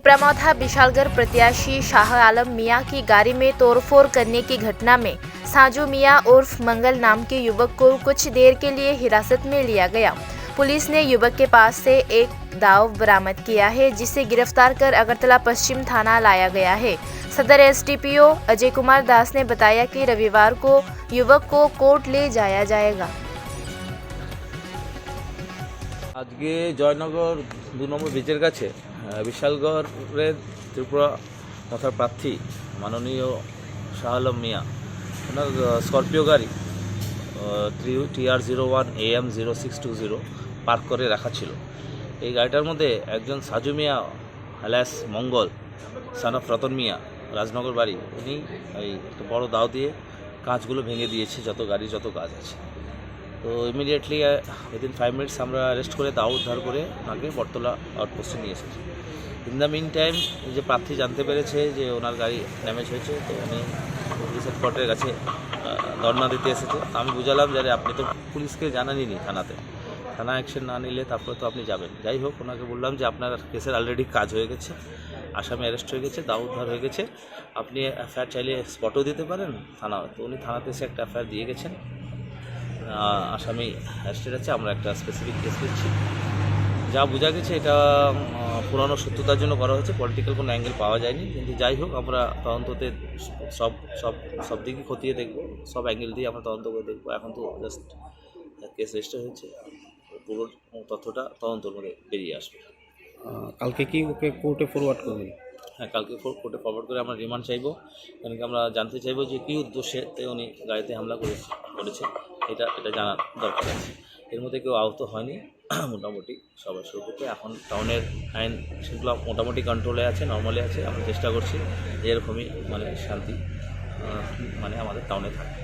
प्रमौधा विशालगढ़ प्रत्याशी शाह आलम मियां की गाड़ी में तोड़फोड़ करने की घटना में साजू मियां उर्फ मंगल नाम के युवक को कुछ देर के लिए हिरासत में लिया गया। पुलिस ने युवक के पास से एक दाव बरामद किया है, जिसे गिरफ्तार कर अगरतला पश्चिम थाना लाया गया है। सदर एसडीपीओ अजय कुमार दास ने बताया कि रविवार को युवक को कोर्ट ले जाया जाएगा। আজকে জয়নগর 2 নম্বর ব্রিজের কাছে বিশালগড়ের ত্রিপুরা তথা প্রার্থী মাননীয় শাহ আলম মিয়া ওনার স্করপিও গাড়ি TR01 AM 0620 পার্ক করে রাখা ছিল। এই গাড়িটার মধ্যে একজন Saju Mia alias Mangal son of Ratan Mia Rajnagar বাড়ি, উনি এই একটা বড় দাও দিয়ে কাঁচগুলো ভেঙে দিয়েছে, যত গাড়ি যত কাজ আছে। তো ইমিডিয়েটলি উইদিন 5 মিনিটস আমরা অ্যারেস্ট করে দাও উদ্ধার করে ওনাকে বটতলা আউটপোস্টে নিয়ে এসেছি। ইন দ্য মিন টাইম যে প্রার্থী জানতে পেরেছে যে ওনার গাড়ি ড্যামেজ হয়েছে, তো উনি পুলিশ হেডকোয়ার্টারের কাছে ধর্ণা দিতে এসেছে। তো আমি বুঝালাম যে আপনি তো পুলিশকে জানাননি, থানা অ্যাকশন না নিলে তারপরে তো আপনি যাবেন। যাই হোক, ওনাকে বললাম যে আপনার কেসের অলরেডি কাজ হয়ে গেছে, আসামি অ্যারেস্ট হয়ে গেছে, দাও উদ্ধার হয়ে গেছে, আপনি এফআইআর চাইলে স্পটও দিতে পারেন থানা। তো উনি থানাতে এসে একটা এফআইআর দিয়ে গেছেন, আসামি অ্যারেস্টেড আছে। আমরা একটা স্পেসিফিক কেস দিচ্ছি। যা বোঝা গেছে এটা পুরানো সত্যতার জন্য করা হয়েছে, পলিটিক্যাল কোনো অ্যাঙ্গেল পাওয়া যায়নি। কিন্তু যাই হোক, আমরা তদন্ততে সব সব সব দিকই খতিয়ে দেখব, সব অ্যাঙ্গেল দিয়ে আমরা তদন্ত করে দেখব। এখন তো জাস্ট কেস রেজিস্টার হয়েছে, পুরো তথ্যটা তদন্তের মধ্যে বেরিয়ে আসবে। কালকে কি ওকে কোর্টে ফরওয়ার্ড করবেন? হ্যাঁ, কালকে কোর্টে ফরওয়ার্ড করে আমরা রিমান্ড চাইবো, কারণ কি আমরা জানতে চাইবো যে কী উদ্দেশ্যে উনি গাড়িতে হামলা করেছে, এটা জানার দরকার আছে। এর মধ্যে কেউ আহত হয়নি, মোটামুটি সবার সুরক্ষিত। এখন টাউনের আইন সেগুলো মোটামুটি কন্ট্রোলে আছে, নর্মালি আছে। আমরা চেষ্টা করছি এরকমই শান্তি আমাদের টাউনে থাকে।